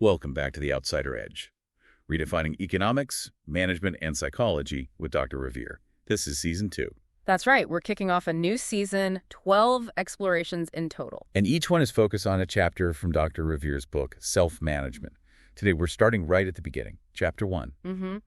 Welcome back to The Outsider Edge, redefining economics, management, and psychology with Dr. Ravier. This is Season 2. That's right. We're kicking off a new season, 12 explorations in total. And each one is focused on a chapter from Dr. Ravier's book, Self-Management. Today, we're starting right at the beginning, Chapter 1.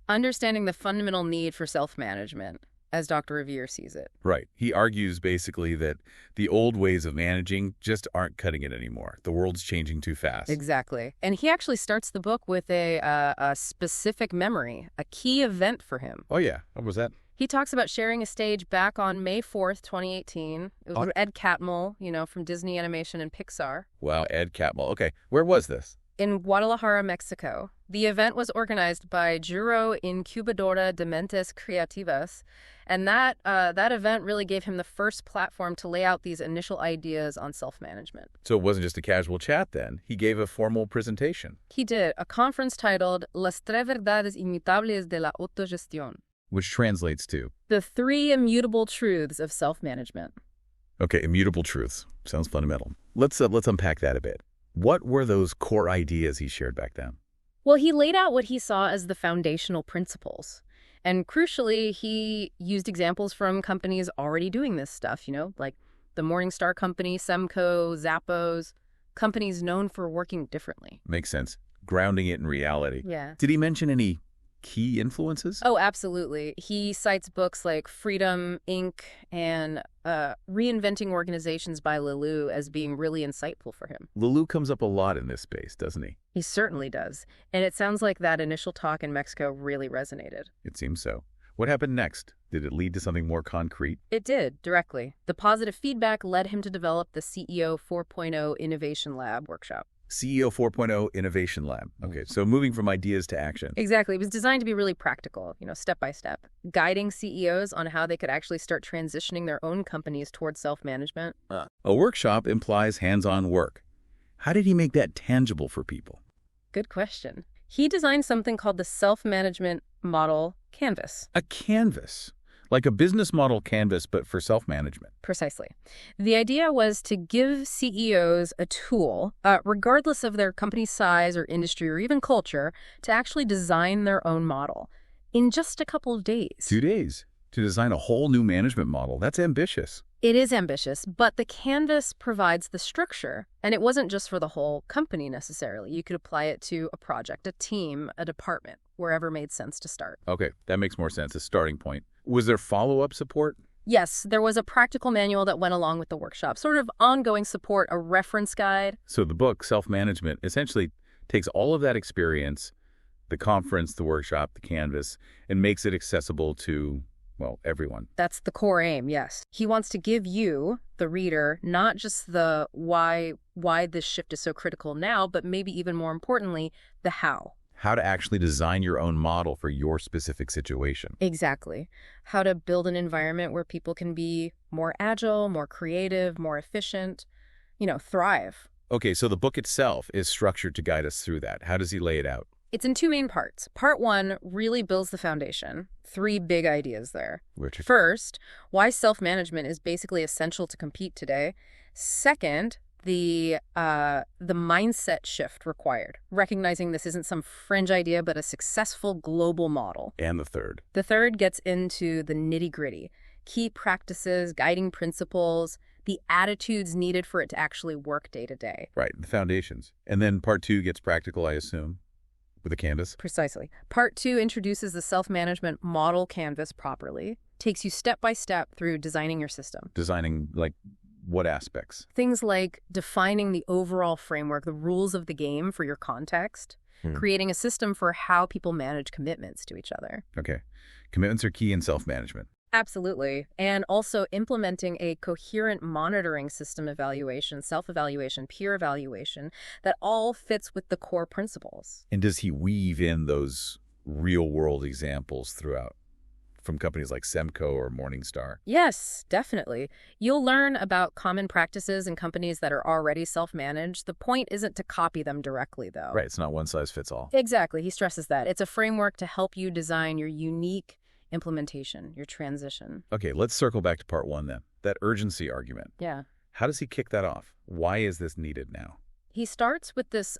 Understanding the fundamental need for self-management, as Dr. Ravier sees it. Right. He argues basically that the old ways of managing just aren't cutting it anymore. The world's changing too fast. Exactly. And he actually starts the book with a specific memory, a key event for him. Oh, yeah. What was that? He talks about sharing a stage back on May 4th, 2018. It was with Ed Catmull, from Disney Animation and Pixar. Wow, Ed Catmull. Okay. Where was this? In Guadalajara, Mexico. The event was organized by Juro Incubadora de Mentes Creativas, and that event really gave him the first platform to lay out these initial ideas on self-management. So it wasn't just a casual chat then. He gave a formal presentation. He did, a conference titled Las Tres Verdades Inmutables de la Autogestión, Which translates to? The Three Immutable Truths of Self-Management. Okay, immutable truths. Sounds fundamental. Let's unpack that a bit. What were those core ideas he shared back then? Well, he laid out what he saw as the foundational principles. And crucially, he used examples from companies already doing this stuff, like the Morningstar Company, Semco, Zappos, companies known for working differently. Makes sense. Grounding it in reality. Yeah. Did he mention any key influences? Oh, absolutely. He cites books like Freedom, Inc. and Reinventing Organizations by Laloux as being really insightful for him. Laloux comes up a lot in this space, doesn't he? He certainly does. And it sounds like that initial talk in Mexico really resonated. It seems so. What happened next? Did it lead to something more concrete? It did, directly. The positive feedback led him to develop the CEO 4.0 Innovation Lab workshop. CEO 4.0 Innovation Lab. Okay, so moving from ideas to action. Exactly. It was designed to be really practical, step by step, guiding CEOs on how they could actually start transitioning their own companies towards self-management. A workshop implies hands-on work. How did he make that tangible for people? Good question. He designed something called the Self-Management Model Canvas. A canvas. Like a business model canvas, but for self-management. Precisely. The idea was to give CEOs a tool, regardless of their company size or industry or even culture, to actually design their own model in just a couple of days. 2 days to design a whole new management model. That's ambitious. It is ambitious, but the canvas provides the structure. And it wasn't just for the whole company necessarily. You could apply it to a project, a team, a department, wherever made sense to start. Okay, that makes more sense, a starting point. Was there follow-up support? Yes, there was a practical manual that went along with the workshop, sort of ongoing support, a reference guide. So the book, Self-Management, essentially takes all of that experience, the conference, the workshop, the canvas, and makes it accessible to, well, everyone. That's the core aim, yes. He wants to give you, the reader, not just the why this shift is so critical now, but maybe even more importantly, the how. How to actually design your own model for your specific situation. Exactly. How to build an environment where people can be more agile, more creative, more efficient, thrive. Okay, so the book itself is structured to guide us through that. How does he lay it out? It's in 2 main parts. Part 1 really builds the foundation. 3 big ideas there. First, why self-management is basically essential to compete today. Second, the mindset shift required, recognizing this isn't some fringe idea, but a successful global model. And the third? The third gets into the nitty-gritty, key practices, guiding principles, the attitudes needed for it to actually work day to day. Right, the foundations. And then part 2 gets practical, I assume, with a canvas? Precisely. Part 2 introduces the self-management model canvas properly, takes you step by step through designing your system. Designing, like, what aspects? Things like defining the overall framework, the rules of the game for your context, creating a system for how people manage commitments to each other. Okay. Commitments are key in self-management. Absolutely. And also implementing a coherent monitoring system evaluation, self-evaluation, peer evaluation that all fits with the core principles. And does he weave in those real-world examples throughout? From companies like Semco or Morningstar? Yes, definitely. You'll learn about common practices in companies that are already self-managed. The point isn't to copy them directly, though. Right, it's not one size fits all. Exactly, he stresses that. It's a framework to help you design your unique implementation, your transition. Okay, let's circle back to part 1 then. That urgency argument. Yeah. How does he kick that off? Why is this needed now? He starts with this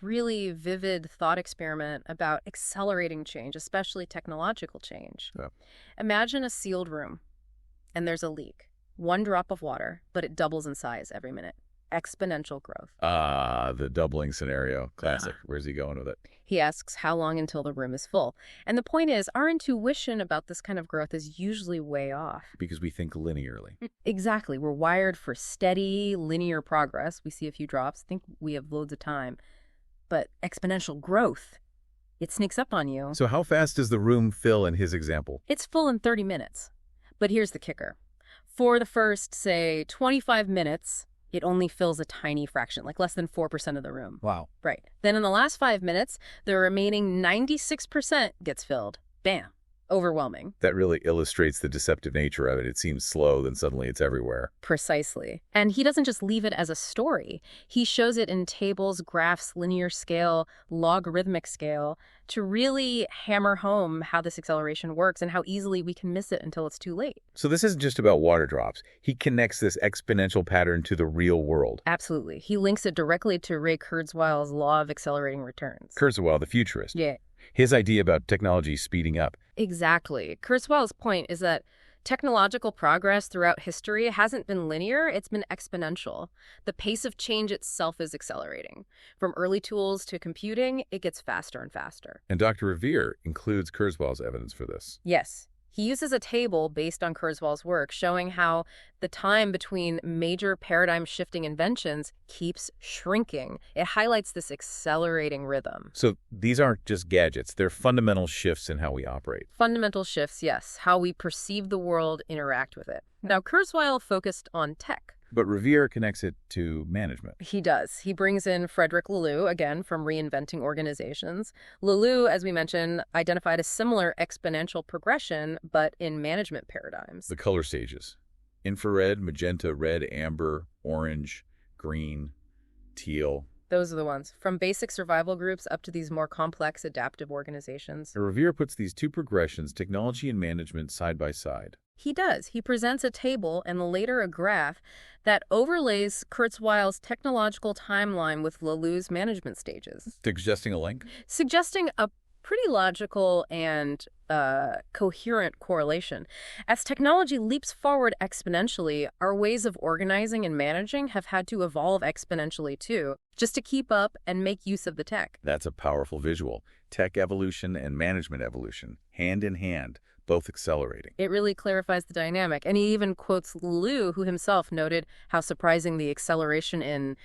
really vivid thought experiment about accelerating change, especially technological change. Yeah. Imagine a sealed room, and there's a leak. One drop of water, but it doubles in size every minute. Exponential growth. The doubling scenario. Classic. Where's he going with it? He asks how long until the room is full. And the point is, our intuition about this kind of growth is usually way off. Because we think linearly. Exactly. We're wired for steady, linear progress. We see a few drops, think we have loads of time. But exponential growth, it sneaks up on you. So how fast does the room fill in his example? It's full in 30 minutes. But here's the kicker. For the first, say, 25 minutes, it only fills a tiny fraction, like less than 4% of the room. Wow. Right. Then in the last 5 minutes, the remaining 96% gets filled. Bam. Overwhelming. That really illustrates the deceptive nature of it. It seems slow, then suddenly it's everywhere. Precisely. And he doesn't just leave it as a story. He shows it in tables, graphs, linear scale, logarithmic scale, to really hammer home how this acceleration works and how easily we can miss it until it's too late. So this isn't just about water drops. He connects this exponential pattern to the real world. Absolutely. He links it directly to Ray Kurzweil's law of accelerating returns. Kurzweil, the futurist. Yeah. His idea about technology speeding up. Exactly. Kurzweil's point is that technological progress throughout history hasn't been linear, it's been exponential. The pace of change itself is accelerating. From early tools to computing, it gets faster and faster. And Dr. Ravier includes Kurzweil's evidence for this. Yes. He uses a table based on Kurzweil's work showing how the time between major paradigm-shifting inventions keeps shrinking. It highlights this accelerating rhythm. So these aren't just gadgets. They're fundamental shifts in how we operate. Fundamental shifts, yes. How we perceive the world, interact with it. Now, Kurzweil focused on tech. But Ravier connects it to management. He does. He brings in Frederic Laloux, again, from Reinventing Organizations. Laloux, as we mentioned, identified a similar exponential progression, but in management paradigms. The color stages. Infrared, magenta, red, amber, orange, green, teal. Those are the ones. From basic survival groups up to these more complex adaptive organizations. And Ravier puts these two progressions, technology and management, side by side. He does. He presents a table and later a graph that overlays Kurzweil's technological timeline with Laloux's management stages. Suggesting a link? Suggesting a pretty logical and coherent correlation. As technology leaps forward exponentially, our ways of organizing and managing have had to evolve exponentially too, just to keep up and make use of the tech. That's a powerful visual. Tech evolution and management evolution, hand in hand, both accelerating. It really clarifies the dynamic. And he even quotes Laloux, who himself noted how surprising the acceleration in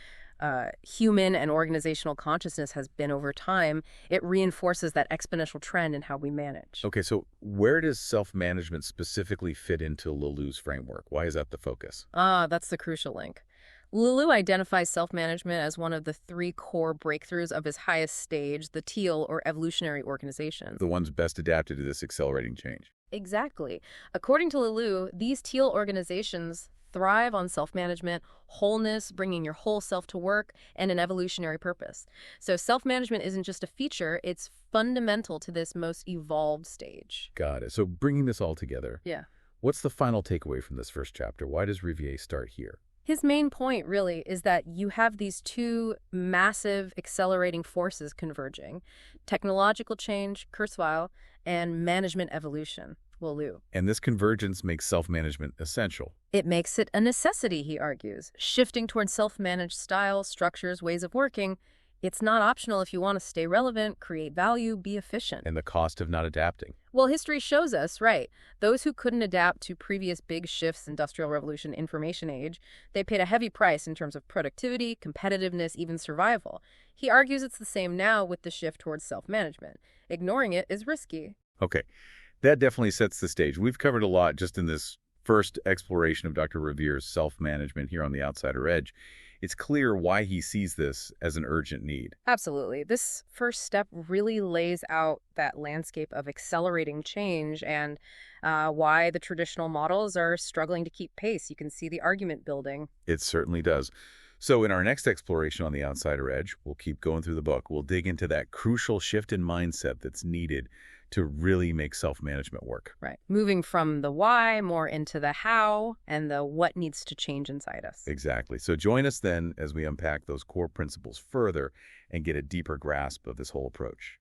human and organizational consciousness has been over time. It reinforces that exponential trend in how we manage. Okay, so where does self-management specifically fit into Laloux's framework? Why is that the focus? That's the crucial link. Laloux identifies self-management as one of the 3 core breakthroughs of his highest stage, the teal, or evolutionary organizations. The ones best adapted to this accelerating change. Exactly. According to Laloux, these teal organizations thrive on self-management, wholeness, bringing your whole self to work, and an evolutionary purpose. So self-management isn't just a feature, it's fundamental to this most evolved stage. Got it. So bringing this all together, Yeah. what's the final takeaway from this first chapter? Why does Ravier start here? His main point, really, is that you have these 2 massive accelerating forces converging. Technological change, Kurzweil, and management evolution, Laloux. And this convergence makes self-management essential. It makes it a necessity, he argues. Shifting towards self-managed styles, structures, ways of working, it's not optional if you want to stay relevant, create value, be efficient. And the cost of not adapting. Well, history shows us, right, those who couldn't adapt to previous big shifts, Industrial Revolution, Information Age, they paid a heavy price in terms of productivity, competitiveness, even survival. He argues it's the same now with the shift towards self-management. Ignoring it is risky. Okay, that definitely sets the stage. We've covered a lot just in this first exploration of Dr. Ravier's self-management here on The Outsider Edge. It's clear why he sees this as an urgent need. Absolutely. This first step really lays out that landscape of accelerating change and why the traditional models are struggling to keep pace. You can see the argument building. It certainly does. So in our next exploration on The Outsider Edge, we'll keep going through the book. We'll dig into that crucial shift in mindset that's needed to really make self-management work. Right. Moving from the why more into the how and the what needs to change inside us. Exactly. So join us then as we unpack those core principles further and get a deeper grasp of this whole approach.